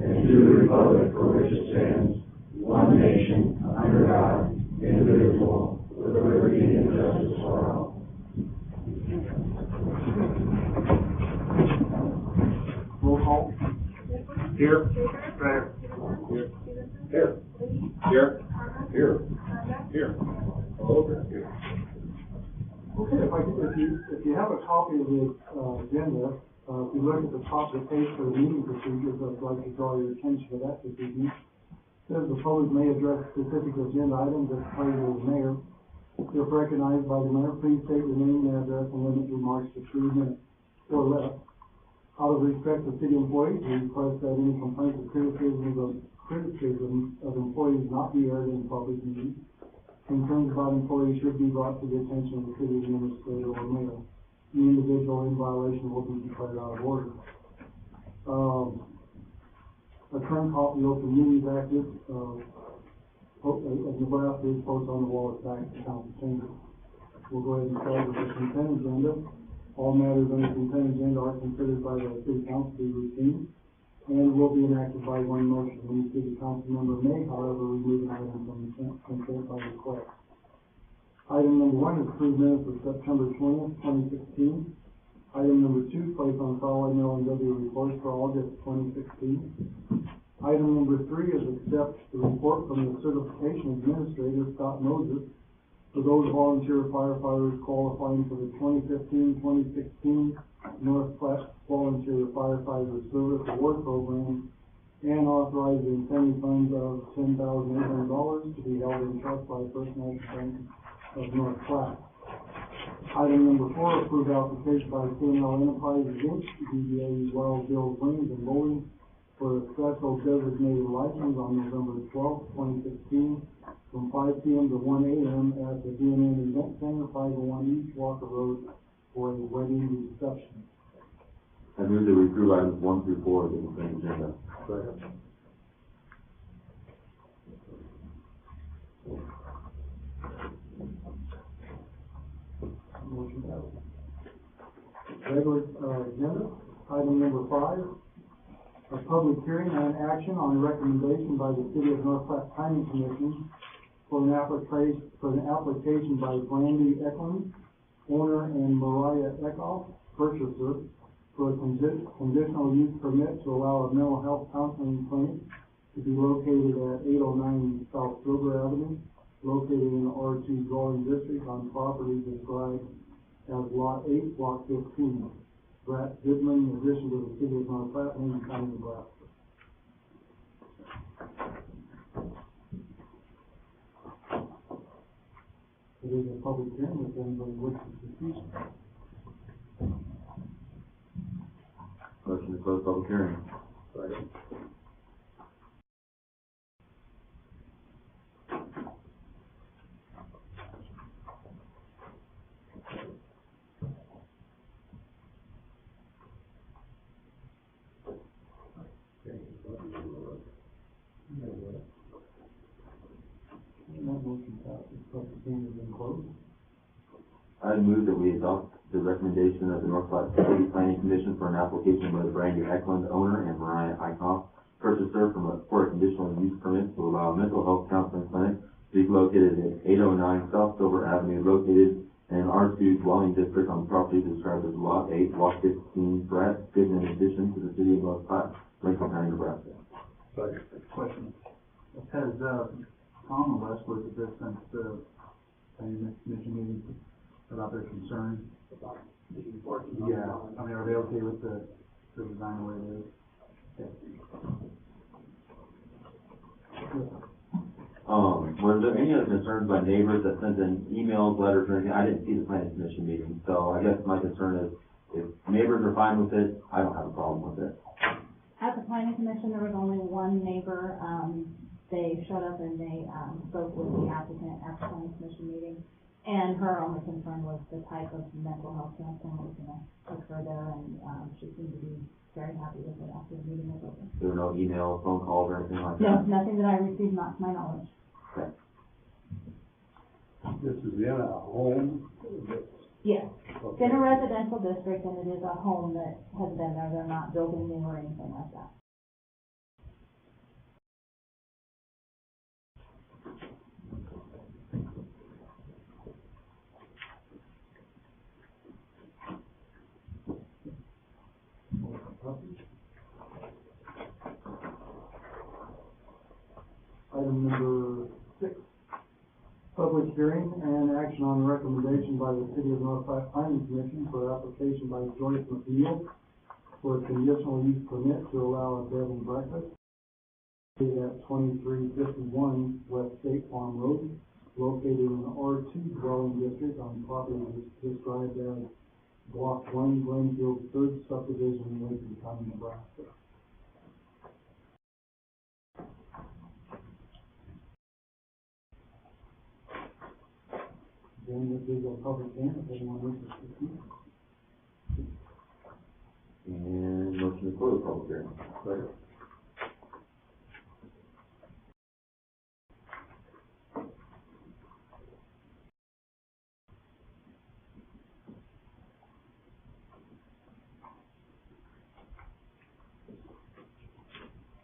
and to the republic for which it stands, one nation, under God, indivisible, with liberty and justice for all. Roll call. Here. Here. Here. Here. Here. Here. Here. All over here. Okay, if you have a copy of the agenda, if you look at the top of the page for the meeting procedures, I'd like to draw your attention to that this evening. It says the public may address specific agenda items at the pleasure of the mayor. If recognized by the mayor, please state your name and address and limit remarks to 3 minutes or less. Out of respect to city employees, we request that any complaints or criticism of employees not be aired in public meetings. Concerns about employees should be brought to the attention of the city administrator or mayor. The individual in violation will be declared out of order. A current copy of the Open Meetings Act of Nebraska is posted on the wall at the back of the council chamber. We'll go ahead and start with the consent agenda. All matters on the consent agenda are considered by the city council to be routine and will be enacted by one motion. Any city council member may, however, remove an item from consent by request. Item number 1 is approved minutes of September 20th, 2016. Item number 2, place on file ML&W reports for August 2016. Item number 3 is accept the report from the certification administrator, Scott Moses, for those volunteer firefighters qualifying for the 2015-2016 North Platte Volunteer Firefighter Service Award Program, and authorize the incentive funds of $10,800 to be held in trust by First National Bank of North Platte. Item number 4, approved application by KNL Enterprises Inc., DBA Wild Bill's Wings and Bowling, for a special designated license on November 12, 2016, from 5 p.m. to 1 a.m. at the DNN Event Center, 501 East Walker Road, for a wedding reception. I move that we approve items 1 through 4 of the consent agenda. Second. Motion passes. Regular agenda, item number 5, a public hearing and action on recommendation by the City of North Platte Planning Commission for an application by Brandy Eklund, owner, and Mariah Eckhoff, purchaser, for a conditional use permit to allow a mental health counseling clinic to be located at 809 South Silver Avenue, located in the R2 zoning district on property described as Lot 8, Block 15, Brett Goodman, in addition to the City of North Platte, Lincoln County, Nebraska. It is a public hearing if anybody wishes to speak. Motion to close public hearing. Second. Motion passes. Public hearing has been closed. I move that we adopt the recommendation of the North Platte City Planning Commission for an application by the Brandy Eklund, owner, and Mariah Eckhoff, purchaser, for a conditional use permit to allow a mental health counseling clinic to be located at 809 South Silver Avenue, located in an R2 dwelling district on property described as Lot 8, Block 15, Brett Goodman, in addition to the City of North Platte, Lincoln County, Nebraska. Second. Question. Has Tom or Wes looked at this since the planning commission meeting about their concerns? Yeah, I mean, are they okay with the design the way it is? Were there any other concerns by neighbors that sent in emails, letters, or anything? I didn't see the planning commission meeting, so I guess my concern is if neighbors are fine with it, I don't have a problem with it. At the planning commission, there was only one neighbor. They showed up and they spoke with the applicant at the planning commission meeting, and her only concern was the type of mental health counseling that was going to occur there, and she seemed to be very happy with it after the meeting was over. There were no emails, phone calls, or anything like No, that? nothing that I received, not to my knowledge. Okay. This is in a home? Yes, it's in a residential district, and it is a home that has been there. They're not building new or anything like that. hearing and action on recommendation by the City of North Platte Planning Commission for application by Joyce McNeil for a conditional use permit to allow a bed and breakfast at 2351 West State Farm Road, located in the R2 dwelling district on property described as Block 1, Glenfield 3rd Subdivision, Lincoln County, Nebraska. Then this is a public hearing, if anyone wishes to speak. And motion to close public hearing. Second.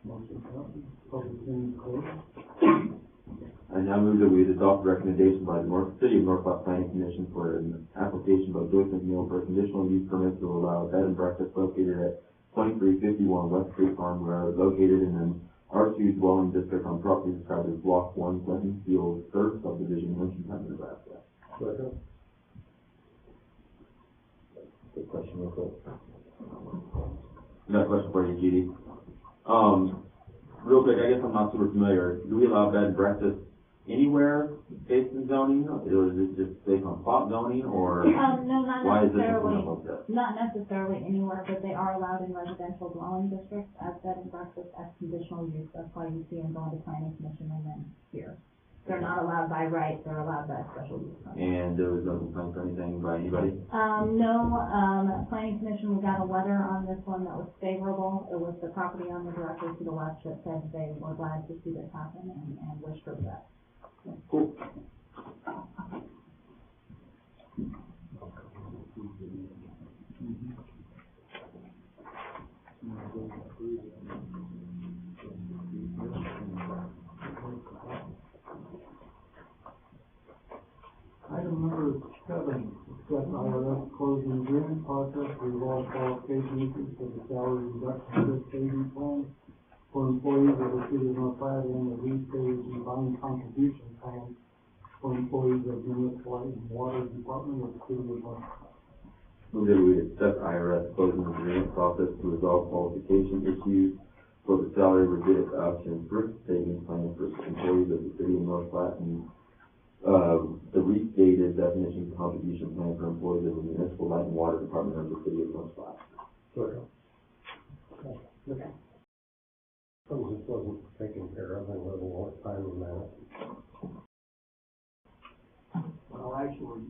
Motion passes. Public hearing is closed. I now move that we adopt the recommendation by the City of North Platte Planning Commission for an application by Joyce McNeil for a conditional use permit to allow a bed and breakfast located at 2351 West Street Farm Road, located in an R2 dwelling district on property described as Block 1, Glenfield 3rd Subdivision, Lincoln County, Nebraska. Second. Good question, real quick. Got a question for you, Judy. Real quick, I guess I'm not super familiar. Do we allow bed and breakfast anywhere based in zoning, or is it just based on plot zoning, or No, not why is this necessarily, something like that? not necessarily anywhere, but they are allowed in residential dwelling districts as bed and breakfast as conditional use. That's why you see them going to planning commission and then here. They're not allowed by right, they're allowed by special use permit. And there was no complaint or anything by anybody? No, planning commission, we got a letter on this one that was favorable. It was the property owner directly to the west that said they were glad to see this happen and wished her the best. Cool. Item number 7, discuss IRS closing agreement process to resolve qualification issues for the salary reduction savings plan for employees of the City of North Platte and the restated combined contribution plan for employees of municipal light and water department of the City of North Platte. Move that we accept IRS closing agreement process to resolve qualification issues for the salary reduction thrift savings plan for employees of the City of North Platte and the restated definition contribution plan for employees of the municipal light and water department of the City of North Platte. Second. Something just wasn't taken care of, and it wasn't what time in that. Well, actually,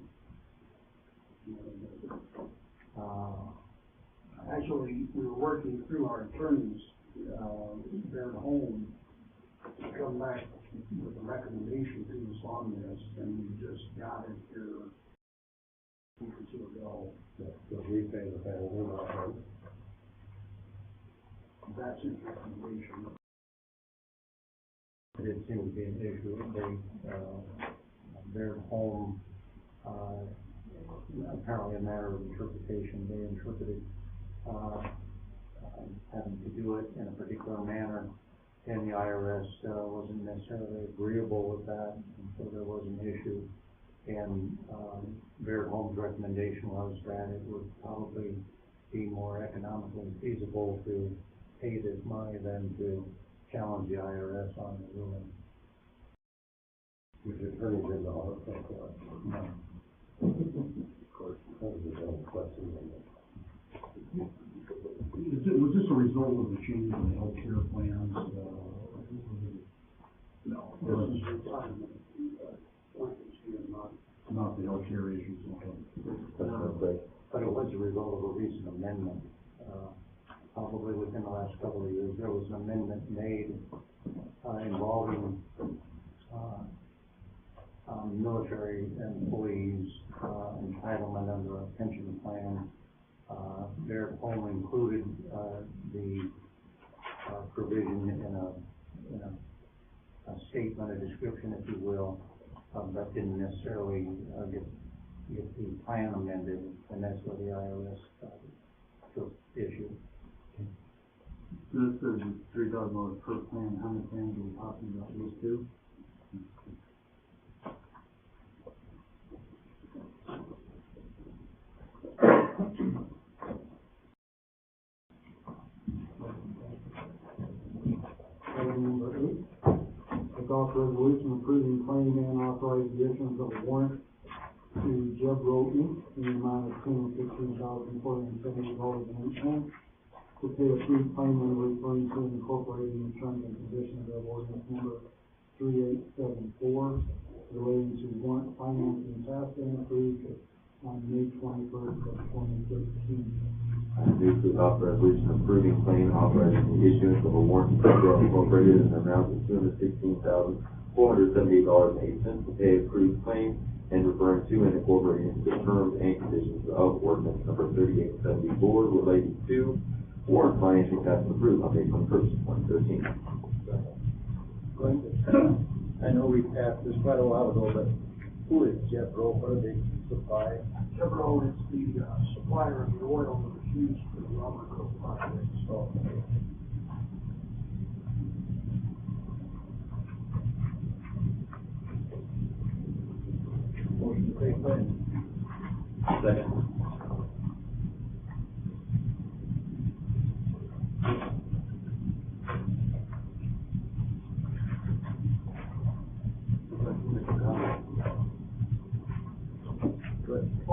we were working through our attorneys, their home, to come back with a recommendation to us on this, and we just got it here a week or two ago. The repay the penalty, not him. That's his recommendation. It did seem to be an issue. Their home, apparently a matter of interpretation. They interpreted having to do it in a particular manner, and the IRS wasn't necessarily agreeable with that, and so there was an issue. And Baird Home's recommendation was that it would probably be more economically feasible to pay this money than to challenge the IRS on the ruling. Which attorney did the audit for us. No. Of course, that was his own question. Was this a result of the change in the healthcare plans? No. This is retirement. Not the healthcare issues. But it was a result of a recent amendment. Probably within the last couple of years, there was an amendment made involving military employees' entitlement under a pension plan. Their home included the provision in a statement, a description, if you will, but didn't necessarily get the plan amended, and that's where the IRS took issue. This is $3,000 per plan. How many plans are we talking about? These two? adopt a resolution approving claim and authorize the issuance of a warrant to Jeb Rowe Inc. in the amount of $216,470.08 to pay a free claim and referring to and incorporating the terms and conditions of ordinance number 3874 relating to warrant financing task and approved on May 21st of 2013. I move to adopt a resolution approving claim and authorizing the issuance of a warrant to Federal Incorporated in the amount of $216,478.08 to pay approved claim and referring to and incorporating the terms and conditions of ordinance number 3874 relating to warrant financing task approved on May 21st, 2013. I know we passed this quite a while ago, but who is Jeb Rowe? What do they supply? Jeb Rowe is the supplier of the oil that was used for the Robert Cook project. Oh, Motion to take claim. Second.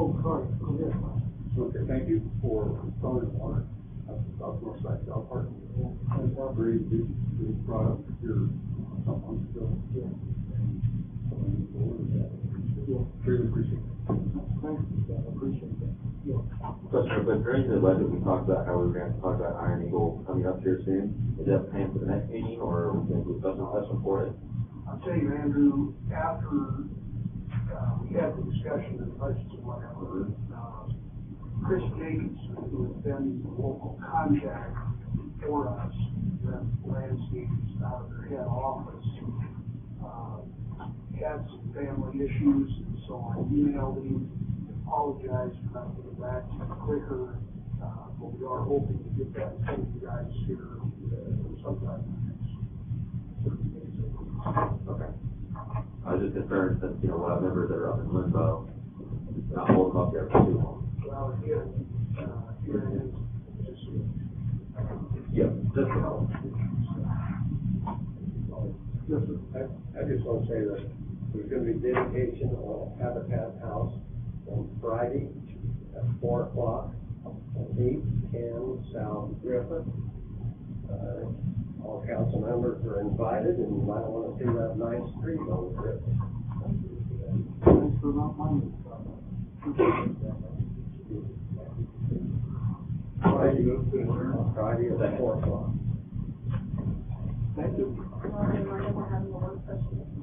Oh, sorry, go ahead. Okay, thank you for calling the water. Southwest side, South Park. Very good product here some months ago. Yeah. Really appreciate it. Thanks, I appreciate that. Yeah. Question, but during the budget, we talked about how we were going to talk about Iron Eagle coming up here soon. Is that planned for the next meeting, or are we going to do a special session for it? I'll tell you, Andrew, after, we had the discussion of budgets and whatever, Chris Jacobson, who has been the local contact for us, that landscapes out of their head office, had some family issues, and so I emailed him, apologized for not getting back to him quicker, but we are hoping to get that to you guys here sometime in the next 30 days. Okay. I was just concerned since, you know, a lot of members that are up in limbo, not hold them up there for too long. Well, again, here it is, just, Yeah, just a couple. I just want to say that there's going to be dedication on a Habitat house on Friday at 4 o'clock on 810 South Griffith. All council members are invited, and you might want to see that nice street on Griffith. Thanks for not minding. Friday at 4 o'clock. Thank you. Well, we're having a work session.